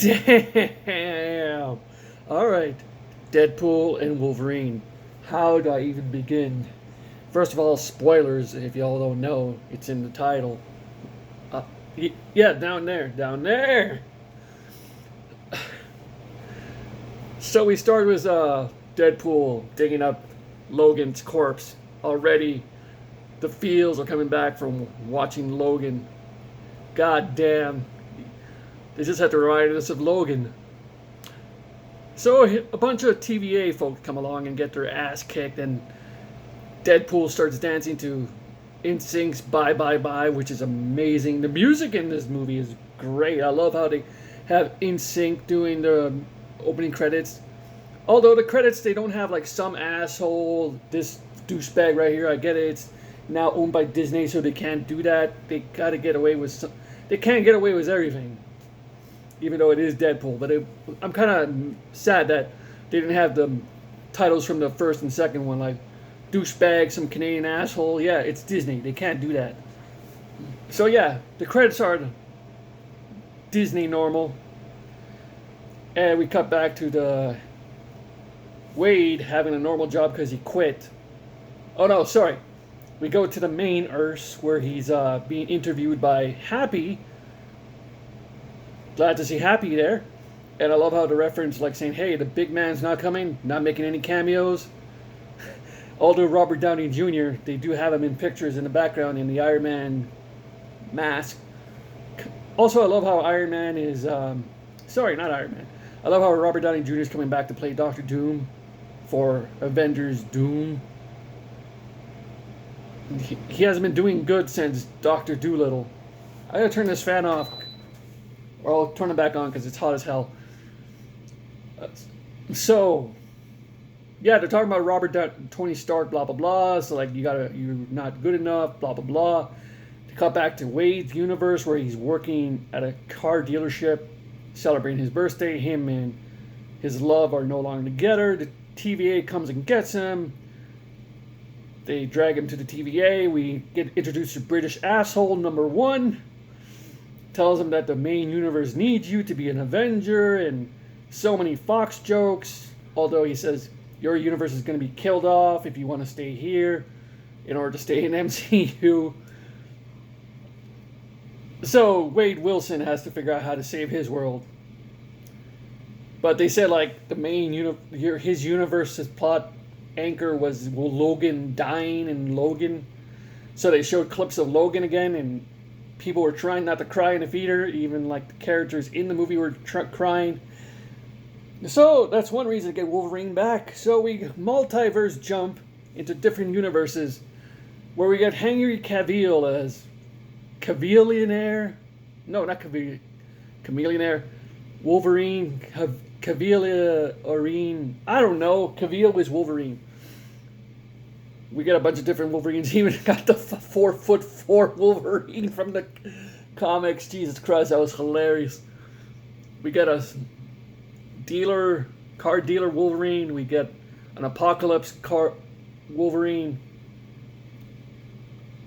Damn. All right. Deadpool and Wolverine. How do I even begin? First of all, spoilers. If y'all don't know, it's in the title. Uh, yeah, down there, down there. So we start with Deadpool digging up Logan's corpse. Already, the feels are coming back from watching Logan. God damn. They just have to remind us of Logan. So a bunch of TVA folks come along and get their ass kicked, and Deadpool starts dancing to NSYNC's Bye Bye Bye, which is amazing. The music in this movie is great. I love how they have NSYNC doing the opening credits. Although the credits, they don't have like some asshole, this douchebag right here. I get it. It's now owned by Disney, so they can't do that. They gotta get away with some, they can't get away with everything. Even though it is Deadpool. But I'm kind of sad that they didn't have the titles from the first and second one, like douchebag, some Canadian asshole. Yeah, it's Disney. They can't do that. So yeah, the credits are Disney normal. And we cut back to the Wade having a normal job because he quit. Oh no, sorry. We go to the main Earth where he's being interviewed by Happy. Glad to see Happy there. And I love how the reference, like saying, hey, the big man's not coming, not making any cameos. Although Robert Downey Jr., they do have him in pictures in the background in the Iron Man mask. Also, I love how Iron Man is, sorry, not Iron Man. I love how Robert Downey Jr. is coming back to play Doctor Doom for Avengers Doom. He hasn't been doing good since Doctor Dolittle. I gotta turn this fan off. Or I'll turn it back on because it's hot as hell. So, yeah, they're talking about Tony Stark, blah blah blah. So like, you're not good enough, blah blah blah. They cut back to Wade's universe where he's working at a car dealership, celebrating his birthday. Him and his love are no longer together. The TVA comes and gets him. They drag him to the TVA. We get introduced to British asshole number one. Tells him that the main universe needs you to be an Avenger, and so many Fox jokes. Although he says your universe is going to be killed off if you want to stay here in order to stay in MCU. So Wade Wilson has to figure out how to save his world. But they said like the main his universe's plot anchor was Logan dying and Logan. So they showed clips of Logan again, and people were trying not to cry in the theater. Even like the characters in the movie were crying. So that's one reason to get Wolverine back. So we multiverse jump into different universes where we get Henry Cavill as Cavillionaire. No, not Chameleonaire. Wolverine. Cavillionaire. I don't know. Cavill was Wolverine. We get a bunch of different Wolverines. Even got the 4'4" Wolverine from the comics. Jesus Christ, that was hilarious. We get a car dealer Wolverine. We get an apocalypse car Wolverine.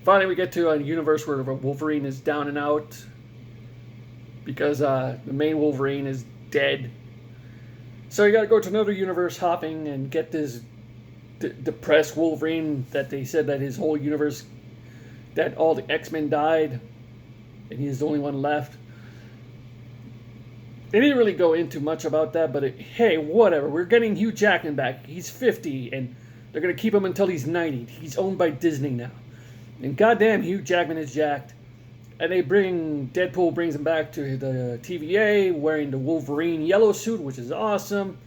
Finally, we get to a universe where Wolverine is down and out because the main Wolverine is dead. So you got to go to another universe hopping and get this depressed Wolverine that they said that his whole universe, that all the X-Men died and he's the only one left. They didn't really go into much about that, but hey, whatever. We're getting Hugh Jackman back. He's 50 and they're going to keep him until he's 90. He's owned by Disney now. And goddamn, Hugh Jackman is jacked. And Deadpool brings him back to the TVA wearing the Wolverine yellow suit, which is awesome.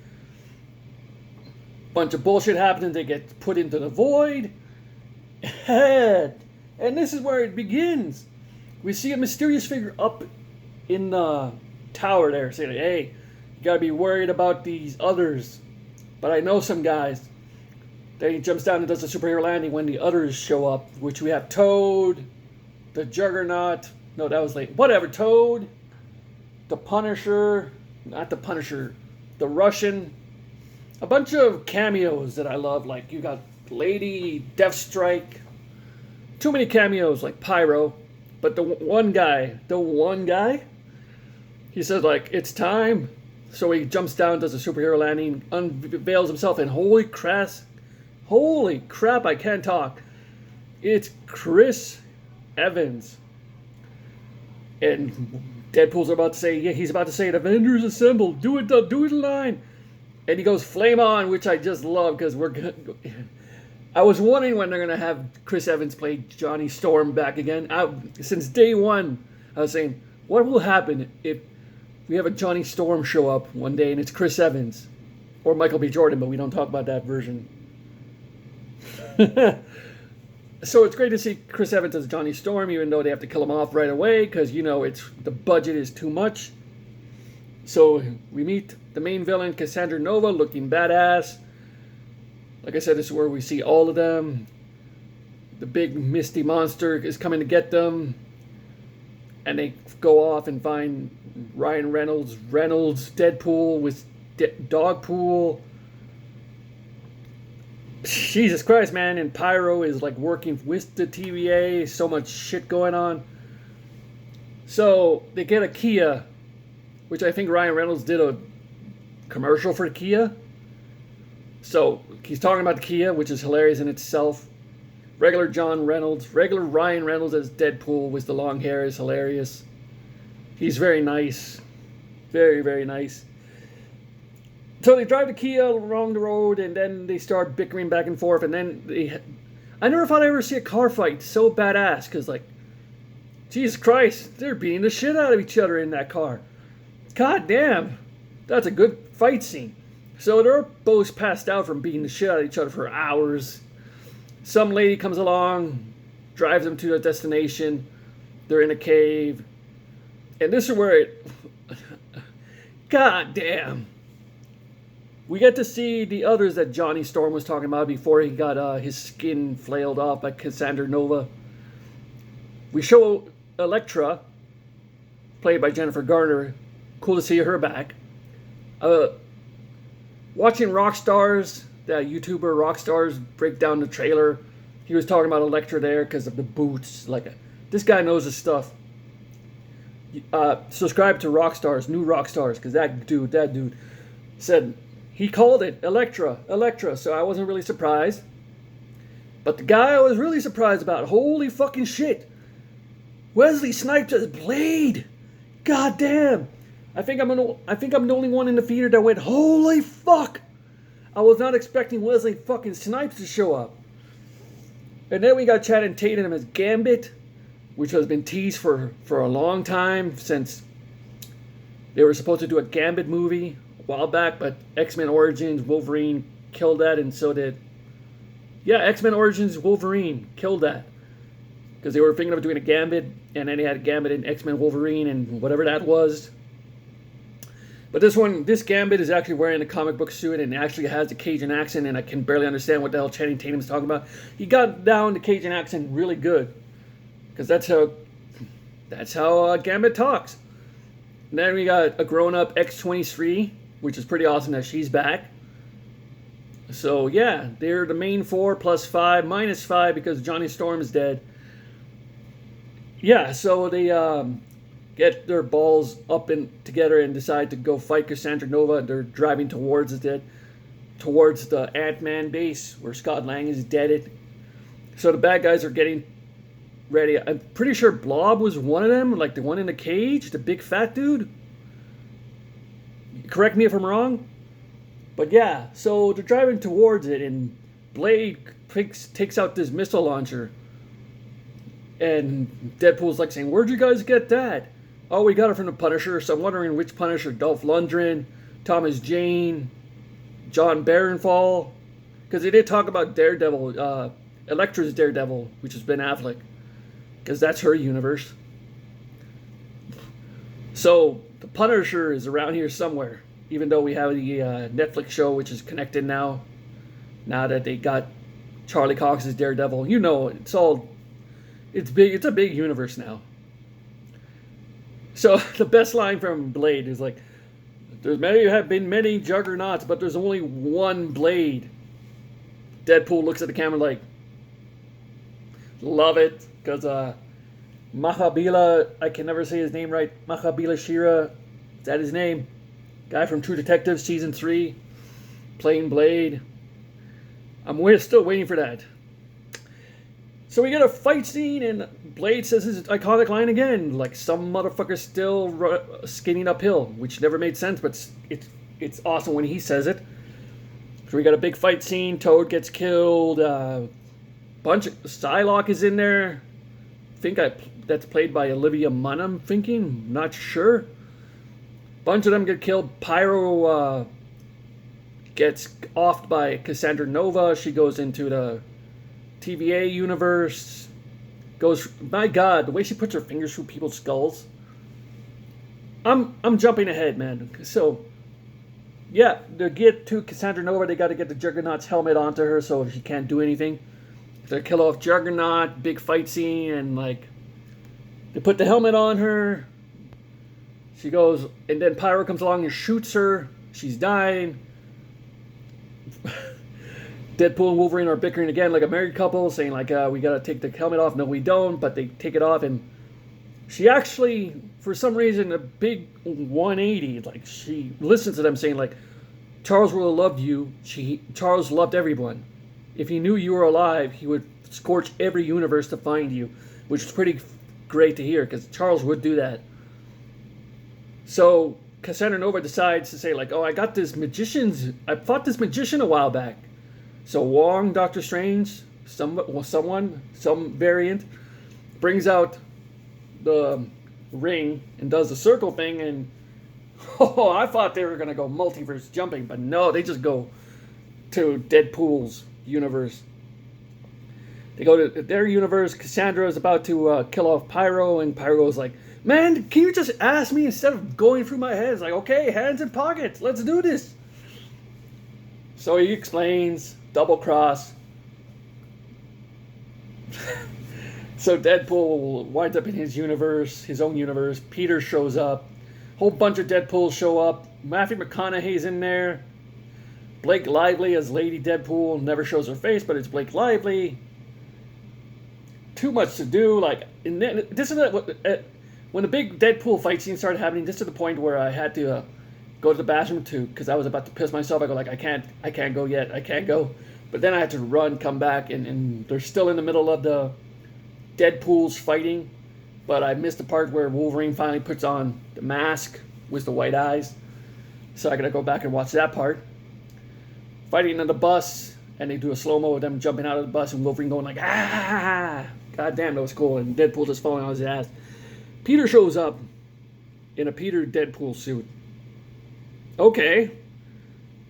Bunch of bullshit happens. They get put into the void. And this is where it begins. We see a mysterious figure up in the tower there saying, hey, you gotta be worried about these others. But I know some guys. Then he jumps down and does a superhero landing when the others show up, which we have Toad, the Juggernaut. No, that was late. Whatever, Toad, the Punisher, not the Punisher, the Russian. A bunch of cameos that I love, like you got Lady Deathstrike. Too many cameos like Pyro, but the one guy, he says like, it's time. So he jumps down, does a superhero landing, unveils himself, and holy crap, I can't talk. It's Chris Evans. And Deadpool's about to say, yeah, he's about to say, Avengers Assemble, do it line. And he goes, flame on, which I just love, because I was wondering when they're going to have Chris Evans play Johnny Storm back again. Since day one, I was saying, what will happen if we have a Johnny Storm show up one day and it's Chris Evans? Or Michael B. Jordan, but we don't talk about that version. So it's great to see Chris Evans as Johnny Storm, even though they have to kill him off right away, because, the budget is too much. So we meet the main villain, Cassandra Nova, looking badass. Like I said, this is where we see all of them. The big misty monster is coming to get them. And they go off and find Ryan Reynolds, Deadpool with Dogpool. Jesus Christ, man. And Pyro is like working with the TVA. So much shit going on. So they get a Kia, which I think Ryan Reynolds did a commercial for Kia. So he's talking about the Kia, which is hilarious in itself. Regular Ryan Reynolds as Deadpool with the long hair is hilarious. He's very nice. Very, very nice. So they drive the Kia along the road, and then they start bickering back and forth, and then I never thought I'd ever see a car fight so badass, because, like, Jesus Christ, they're beating the shit out of each other in that car. God damn, that's a good fight scene. So they're both passed out from beating the shit out of each other for hours. Some lady comes along, drives them to their destination. They're in a cave. And this is where it... God damn. We get to see the others that Johnny Storm was talking about before he got his skin flailed off by Cassandra Nova. We show Elektra, played by Jennifer Garner. Cool to see her back. Watching Rockstars, that YouTuber Rockstars, break down the trailer. He was talking about Elektra there because of the boots. This guy knows his stuff. Subscribe to Rockstars, new Rockstars, because that dude said he called it Elektra, so I wasn't really surprised. But the guy I was really surprised about, holy fucking shit, Wesley Snipes as Blade. God damn. I think I'm the only one in the theater that went, holy fuck! I was not expecting Wesley fucking Snipes to show up. And then we got Channing Tatum as Gambit, which has been teased for a long time, since they were supposed to do a Gambit movie a while back, but X-Men Origins Wolverine killed that, and so did... Yeah, X-Men Origins Wolverine killed that. Because they were thinking of doing a Gambit, and then they had a Gambit in X-Men Wolverine, and whatever that was. But this Gambit is actually wearing a comic book suit and actually has a Cajun accent, and I can barely understand what the hell Channing Tatum is talking about. He got down the Cajun accent really good, because that's how Gambit talks. And then we got a grown-up X-23, which is pretty awesome that she's back. So yeah, they're the main 4 plus 5 minus 5 because Johnny Storm is dead. Yeah, so they get their balls up and together and decide to go fight Cassandra Nova. They're driving towards the Ant-Man base where Scott Lang is dead. So the bad guys are getting ready. I'm pretty sure Blob was one of them, like the one in the cage, the big fat dude. Correct me if I'm wrong. But yeah, so they're driving towards it, and Blade takes out this missile launcher. And Deadpool's like saying, where'd you guys get that? Oh, we got it from the Punisher. So I'm wondering which Punisher. Dolph Lundgren, Thomas Jane, John Barenfall. Because they did talk about Daredevil, Elektra's Daredevil, which is Ben Affleck. Because that's her universe. So the Punisher is around here somewhere. Even though we have the Netflix show, which is connected now. Now that they got Charlie Cox as Daredevil. You know, it's big. It's a big universe now. So the best line from Blade is like, have been many juggernauts, but there's only one Blade. Deadpool looks at the camera like, love it, because Mahabila, I can never say his name right, Mahabila Shira, that his name? Guy from True Detective season 3, playing Blade. I'm still waiting for that. So we get a fight scene, and Blade says his iconic line again, like some motherfucker still skinning uphill, which never made sense, but it's awesome when he says it. So we got a big fight scene. Toad gets killed. Bunch of Psylocke is in there. That's played by Olivia Munn. I'm thinking, not sure. Bunch of them get killed. Pyro gets offed by Cassandra Nova. She goes into the TVA universe. My God, the way she puts her fingers through people's skulls. I'm jumping ahead, man. So, yeah, to get to Cassandra Nova, they got to get the Juggernaut's helmet onto her so she can't do anything. They kill off Juggernaut, big fight scene, and like they put the helmet on her. She goes, and then Pyro comes along and shoots her. She's dying. Deadpool and Wolverine are bickering again like a married couple, saying like, we gotta take the helmet off. No, we don't, but they take it off, and she actually, for some reason, a big 180, like she listens to them saying like, Charles would have loved you. Charles loved everyone. If he knew you were alive, he would scorch every universe to find you, which is pretty great to hear, because Charles would do that. So Cassandra Nova decides to say like, oh, I fought this magician a while back. So Wong, Doctor Strange, some variant, brings out the ring and does the circle thing, and I thought they were going to go multiverse jumping, but no, they just go to Deadpool's universe. They go to their universe. Cassandra is about to kill off Pyro, and Pyro's like, man, can you just ask me instead of going through my head? It's like, okay, hands in pockets, let's do this. So he explains, double cross. So Deadpool winds up in his universe, his own universe. Peter shows up. Whole bunch of Deadpools show up. Matthew McConaughey's in there. Blake Lively as Lady Deadpool. Never shows her face, but it's Blake Lively. Too much to do. When the big Deadpool fight scene started happening, this is the point where I had to go to the bathroom too, because I was about to piss myself. I go like, I can't go yet. I can't go. But then I had to run, come back, and they're still in the middle of the Deadpool's fighting. But I missed the part where Wolverine finally puts on the mask with the white eyes. So I gotta go back and watch that part. Fighting on the bus, and they do a slow-mo of them jumping out of the bus and Wolverine going like, ah! God damn, that was cool. And Deadpool just falling on his ass. Peter shows up in a Peter Deadpool suit. Okay.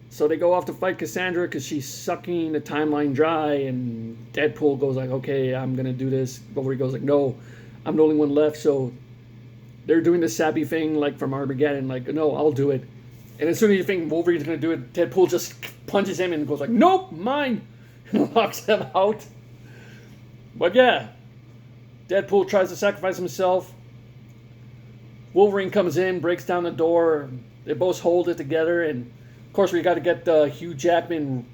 So they go off to fight Cassandra because she's sucking the timeline dry, and Deadpool goes like, okay, I'm gonna do this. Wolverine goes like, no, I'm the only one left. So they're doing the sappy thing like from Armageddon, like, no, I'll do it. And as soon as you think Wolverine's gonna do it, Deadpool just punches him and goes like, nope, mine, and locks him out. But yeah, Deadpool tries to sacrifice himself. Wolverine comes in, breaks down the door. They both hold it together, and of course we got to get the Hugh Jackman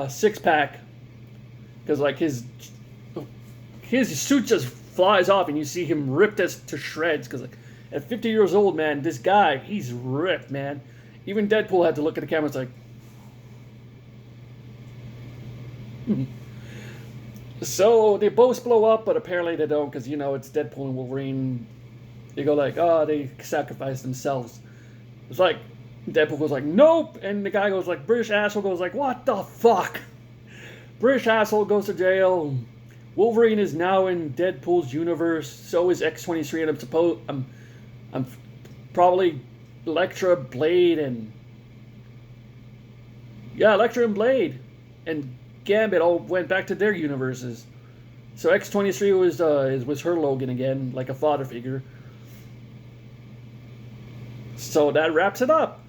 six-pack, because like his suit just flies off, and you see him ripped to shreds. Because like at 50 years old, man, this guy, he's ripped, man. Even Deadpool had to look at the camera. It's like, so they both blow up, but apparently they don't, because it's Deadpool and Wolverine. They go like, oh, they sacrificed themselves. It's like, Deadpool goes like, nope, and the guy goes like, British asshole goes like, what the fuck? British asshole goes to jail. Wolverine is now in Deadpool's universe. So is X-23, and I'm probably Elektra, Blade, and Elektra and Blade and Gambit all went back to their universes. So X-23 was her Logan again, like a father figure. So that wraps it up.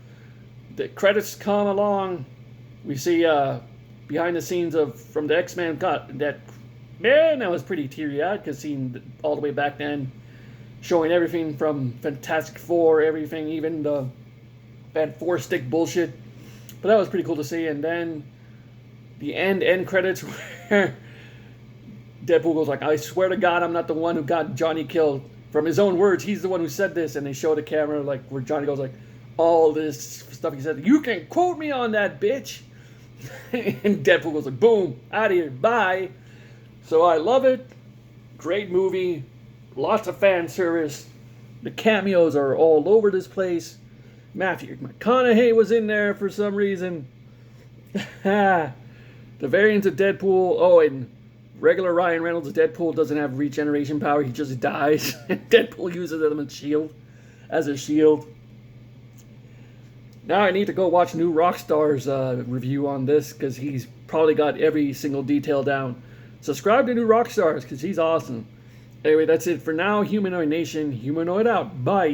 The credits come along. We see behind the scenes from the X-Men cut that. Man, that was pretty teary-eyed, because seeing all the way back then, showing everything from Fantastic Four, everything, even the bad four-stick bullshit. But that was pretty cool to see. And then the end credits where Deadpool goes like, I swear to God, I'm not the one who got Johnny killed. from his own words, he's the one who said this, and they show the camera like where Johnny goes like, all this stuff he said. You can quote me on that, bitch. And Deadpool goes like, boom, out of here, bye. So I love it. Great movie. Lots of fan service. The cameos are all over this place. Matthew McConaughey was in there for some reason. The variants of Deadpool. Oh, and regular Ryan Reynolds' Deadpool doesn't have regeneration power. He just dies. And Deadpool uses them as a shield. Now I need to go watch New Rockstar's review on this because he's probably got every single detail down. Subscribe to New Rockstars because he's awesome. Anyway, that's it for now. Humanoid Nation, Humanoid out. Bye.